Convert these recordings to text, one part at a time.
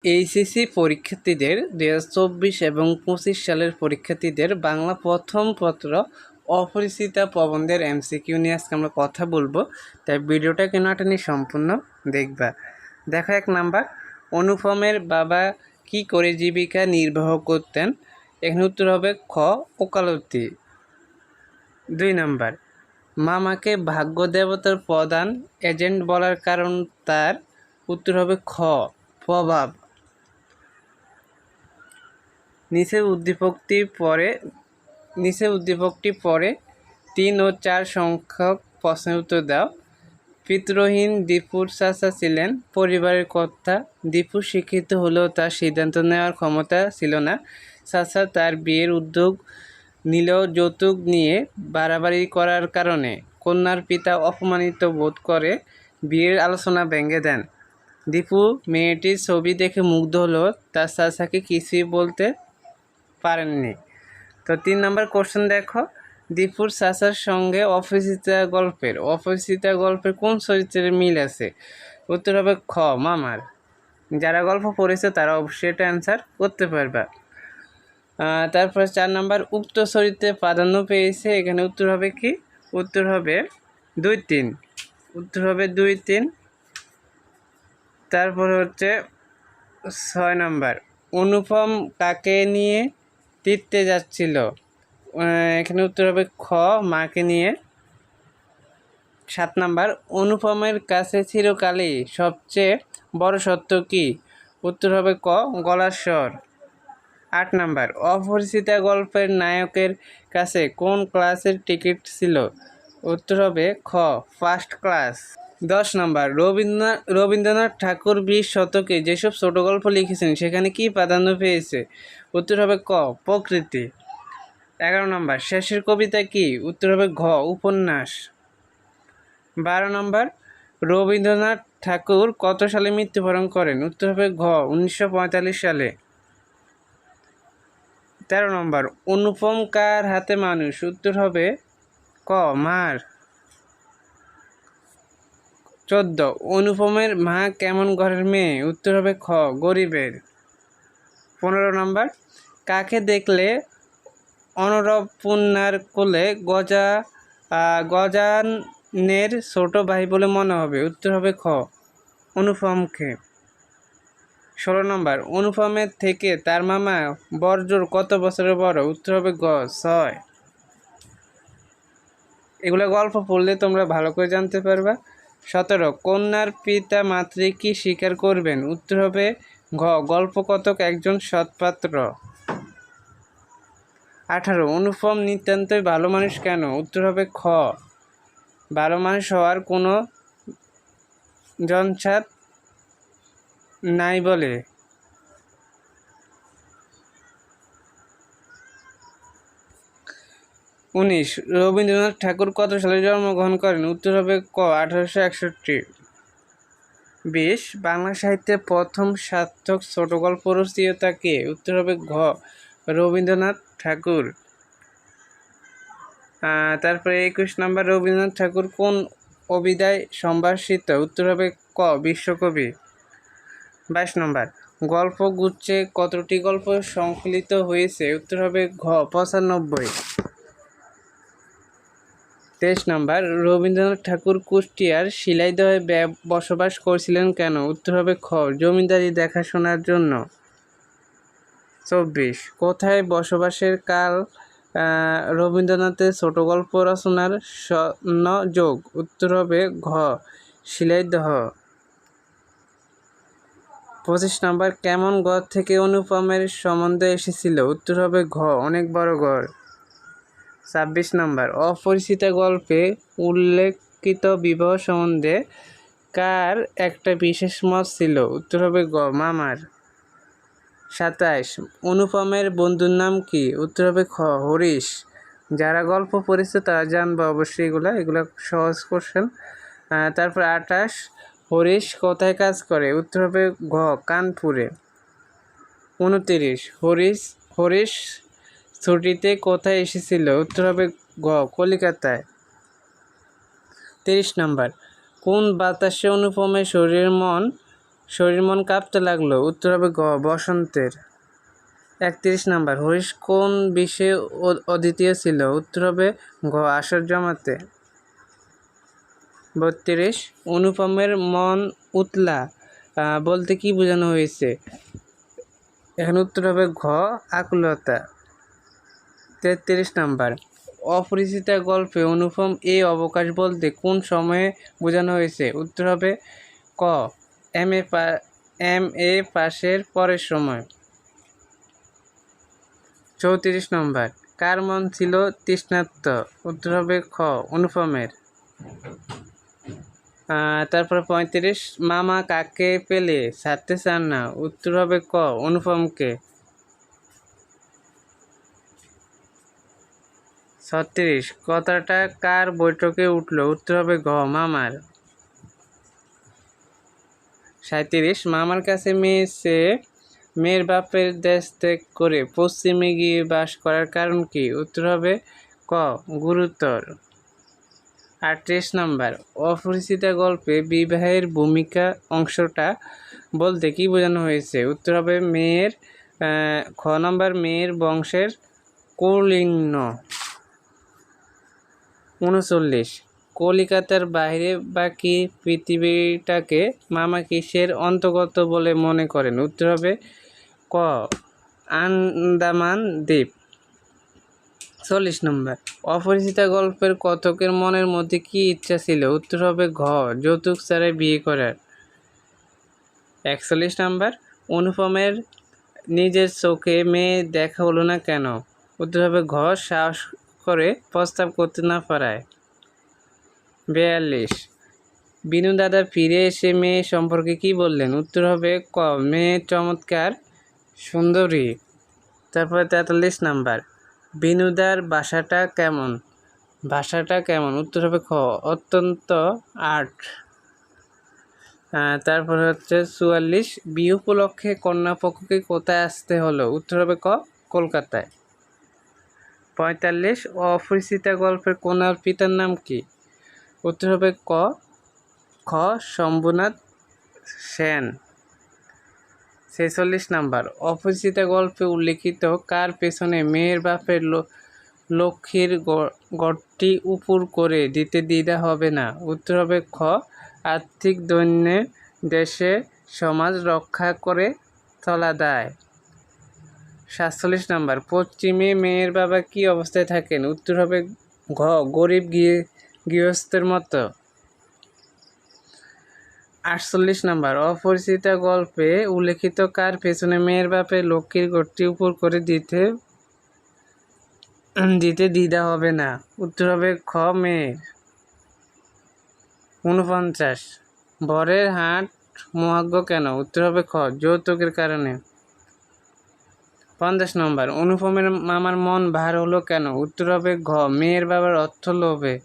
HSC পরীক্ষার্থীদের 2024 এবং 25 সালের পরীক্ষার্থীদের বাংলা প্রথম পত্র অপরিচিতা প্রবন্ধের এমসিকিউ নিয়ে আজকে আমরা কথা বলবো। তাই ভিডিওটা কেন টানি সম্পূর্ণ দেখবা। দেখো 1 নাম্বার, অনুপমের বাবা কি করে জীবিকা নির্বাহ করতেন? এখানে উত্তর হবে খ, ওকালতি। 2 নাম্বার, মামাকে ভাগ্য দেবতার প্রধান এজেন্ট বলার কারণ তার? উত্তর হবে খ, প্রভাব। নিচে উদ্দীপকটি পরে 3 ও 4 সংখ্যক প্রশ্নের উত্তর দাও। পিতৃহীন দীপুর চাচা ছিলেন পরিবারের কর্তা। দীপু শিক্ষিত হলেও তার সিদ্ধান্ত নেওয়ার ক্ষমতা ছিল না। চাচা তার বিয়ের উদ্যোগ নিলেও যৌতুক নিয়ে বাড়াবাড়ি করার কারণে কন্যার পিতা অপমানিত বোধ করে বিয়ের আলোচনা ভেঙে দেন। দীপু মেয়েটির ছবি দেখে মুগ্ধ হলেও তার চাচাকে কিছুই বলতে পারেননি। তো 3 নম্বর কোশ্চেন দেখো, দীপুর চাচার সঙ্গে অপরিচিতা গল্পের কোন চরিত্রের মিল আছে? উত্তর হবে খ, মামার। যারা গল্প পড়েছে তারা অবশ্যই এটা অ্যান্সার করতে পারবে। তারপর 4 নম্বর, উক্ত চরিত্রে প্রাধান্য পেয়েছে। এখানে উত্তর হবে কি? উত্তর হবে 2-3। উত্তর হবে 2-3। তারপর হচ্ছে 6 নম্বর, অনুপম কাকে নিয়ে তীর্থে যাচ্ছিল? এখানে উত্তর হবে খ, মাকে নিয়ে। 7 নম্বর, অনুপমের কাছে চিরকালই সবচেয়ে বড় সত্য কি? উত্তর হবে ক, গলার স্বর। 8 নম্বর, অপরিচিতা গল্পের নায়কের কাছে কোন ক্লাসের টিকিট ছিল? উত্তর হবে খ, ফার্স্ট ক্লাস। 10 নম্বর, রবীন্দ্রনাথ ঠাকুর 20 শতকে যেসব ছোট গল্প লিখেছেন সেখানে কি প্রাধান্য পেয়েছে? উত্তর হবে ক, প্রকৃতি। 11 নম্বর, শেষের কবিতা কি? উত্তর হবে ঘ, উপন্যাস। 12 নম্বর, রবীন্দ্রনাথ ঠাকুর কত সালে মৃত্যুবরণ করেন? উত্তর হবে ঘ, 1945 সালে। 13 নম্বর, অনুপম কার হাতে মানুষ? উত্তর হবে ক, মার। 14, অনুপমের মা কেমন ঘরের মেয়ে? উত্তর হবে খ, গরিবের। 15 নম্বর, কাকে দেখলে অন্নপূর্ণার কোলে গজানের ছোট ভাই বলে মনে হবে? উত্তর হবে খ, অনুপমকে। 16 নম্বর, অনুপমের থেকে তার মামা বড়জোর কত বছরের বড়? উত্তর হবে গ, 6। এগুলো গল্প পড়লে তোমরা ভালো করে জানতে পারবা। 17, কন্যার পিতা মাতৃ কি স্বীকার করবেন? উত্তর হবে ঘ, গল্পকথক একজন সৎপাত্র। 18, অনুপম নিতান্তই ভালো মানুষ কেন? উত্তর হবে খ, ভালো মানুষ হওয়ার কোনো জঞ্জাট নাই বলে। 19, রবীন্দ্রনাথ ঠাকুর কত সালে জন্মগ্রহণ করেন? উত্তর হবে ক, 1861। 20, বাংলা সাহিত্যে প্রথম সার্থক ছোট গল্প রচয়িতা কে? উত্তর হবে ঘ, রবীন্দ্রনাথ ঠাকুর। তারপরে 21 নম্বর, রবীন্দ্রনাথ ঠাকুর কোন অভিধায় সম্ভাষিত? উত্তর হবে ক, বিশ্বকবি। 22 নম্বর, গল্পগুচ্ছে কতটি গল্প সংকলিত হয়েছে? উত্তর হবে ঘ, 95। 23 নম্বর, রবীন্দ্রনাথ ঠাকুর কুষ্টিয়ার শিলাইদহে বসবাস করছিলেন কেন? উত্তর হবে খ, জমিদারি দেখাশোনার জন্য। 24, কোথায় বসবাসের কাল রবীন্দ্রনাথের ছোট গল্প রচনার স্বর্ণযুগ? উত্তর হবে ঘ, শিলাইদহ। 25 নম্বর, কেমন ঘর থেকে অনুপমের সম্বন্ধ এসেছিল? উত্তর হবে ঘ, অনেক বড় ঘর। 26 নম্বর, অপরিচিতা গল্পে উল্লেখিত বিবাহ সম্বন্ধে কার একটা বিশেষ মত ছিল? উত্তর হবে গ, মামার। 27, অনুপমের বন্ধুর নাম কি? উত্তর হবে খ, হরিশ। যারা গল্প পড়েছে তারা জানবে অবশ্যই এগুলো সহজ কোশ্চেন। তারপর 28, হরিশ কোথায় কাজ করে? উত্তর হবে ঘ, কানপুরে। 29, হরিশ ছুটিতে কোথায় এসেছিল? উত্তর হবে ঘ, কলিকাতায়। 30 নম্বর, কোন বাতাসে অনুপমের শরীরের মন শরীর মন কাঁপতে লাগলো, উত্তর হবে গ বসন্তের। 31 নাম্বার, হরিশ কোন বিষয়ে অদ্বিতীয় ছিল, উত্তর হবে গ আসর জমাতে। 32, অনুপমের মন উতলা বলতে কি বোঝানো হয়েছে, এখানে উত্তর হবে ঘ আকুলতা। 33 নাম্বার, অপরিচিতা গল্পে অনুপম এই অবকাশ বলতে কোন সময়ে বোঝানো হয়েছে, উত্তর হবে ক এম এ পাশের পরের সময়। 34 নম্বর, কার মন ছিল তৃষ্ণার্ত, উত্তর হবে খ অনুপমের। তারপরে 35, মামা কাকে পেলে ছাড়তে চান না, উত্তর হবে ক অনুপমকে। 36, কথাটা কার বৈঠকে উঠল, উত্তর হবে গ মামার। 37, মামার কাছে মেয়ের বাপের দেশ ত্যাগ করে পশ্চিমে গিয়ে বাস করার কারণ কি, উত্তর হবে ক গুরুতর। 38 নম্বর, অপরিচিতা গল্পে বিবাহের ভূমিকা অংশটা বলতে কি বোঝানো হয়েছে, উত্তর হবে খ নম্বর মেয়ের বংশের কৌলিন্য। 39, কলিকাতার বাইরে বাকি পৃথিবীটাকে মামা কিসের অন্তর্গত বলে মনে করেন, উত্তর হবে ক আন্দামান দ্বীপ। 40 নম্বর, অপরিচিতা গল্পের কথকের মনের মধ্যে কি ইচ্ছা ছিল, উত্তর হবে ঘ যৌতুক ছাড়াই বিয়ে করার। 41 নম্বর, অনুপমের নিজের চোখে মেয়ে দেখা হলো না কেন, উত্তর হবে ঘ সাহস করে প্রস্তাব করতে না পারায়। 42, বিনু দাদা ফিরে এসে মেয়ে সম্পর্কে কি বললেন, উত্তর হবে ক মেয়ে চমৎকার সুন্দরী। তারপরে 43 নাম্বার, বিনুদার ভাষাটা কেমন, উত্তর হবে খ অত্যন্ত আর্ট। তারপরে হচ্ছে 44, বিয়ে উপলক্ষে কন্যাপক্ষকে কোথায় আসতে হলো, উত্তর হবে ক কলকাতায়। 45, অপরিচিতা গল্পের কন্যার পিতার নাম কি, উত্তর হবে খ শম্ভুনাথ সেন। 46 নাম্বার, অপরিচিতা গল্পে উল্লেখিত কার পেছনে মেয়ের বাপের লক্ষ্মীর গড়টি উপুর করে দিতে দ্বিধা হবে না, উত্তর হবে খ আর্থিক দৈন্যে দেশে সমাজ রক্ষা করে চলা দায়। 47 নাম্বার, পশ্চিমে মেয়ের বাবা কি অবস্থায় থাকেন, উত্তর হবে ঘ গরিব গৃহস্থের মতো। 48 নাম্বার, অপরিচিতা গল্পে উল্লেখিত কার পেছনে মেয়ের বাপের লক্ষ্মীর গড়টি উপর করে দিতে দ্বিধা হবে না, উত্তর হবে খ মেয়ের। 49, বরের হাট মহাজ্ঞ কেন, উত্তর হবে খ যৌতুকের কারণে। 50 নম্বর, অনুপমের মামার মন ভার হলো কেন, উত্তর হবে ঘ মেয়ের বাবার অর্থ লোভে।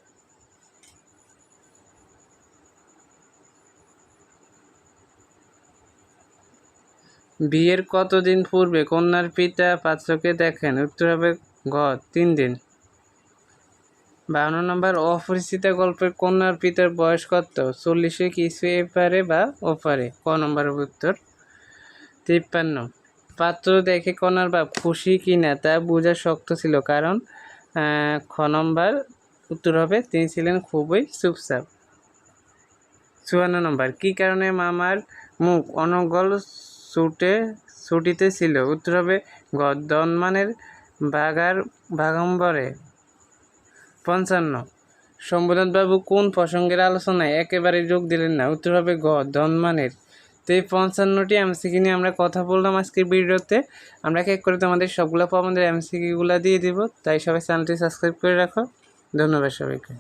বিয়ের কতদিন পূর্বে কন্যার পিতা পাত্রকে দেখেন, উত্তর হবে ঘ 3 দিন। 52 নম্বর, অপরিচিতা গল্পের কন্যার পিতার বয়স কত, 40 কিছু এপারে বা ওপারে, ক নম্বর উত্তর। 53, পাত্র দেখে কন্যার বাপ খুশি কিনা তা বোঝা শক্ত ছিল, কারণ খ নম্বর উত্তর হবে তিনি ছিলেন খুবই চুপচাপ। 54 নম্বর, কি কারণে মামার মুখ অনর্গল ছুটিতে ছিল, উত্তর হবে গ ধনমানের বাগাম্বরে। 55, শম্ভুনাথবাবু কোন প্রসঙ্গের আলোচনায় একেবারে যোগ দিলেন না, উত্তর হবে গ ধনমানের। তো এই 55টি এমসিকিউ নিয়ে আমরা কথা বললাম আজকের ভিডিওতে। আমরা এক এক করে তোমাদের সবগুলো আমাদের এমসিকিউগুলো দিয়ে দিব, তাই সবাই চ্যানেলটি সাবস্ক্রাইব করে রাখো। ধন্যবাদ সবাইকে।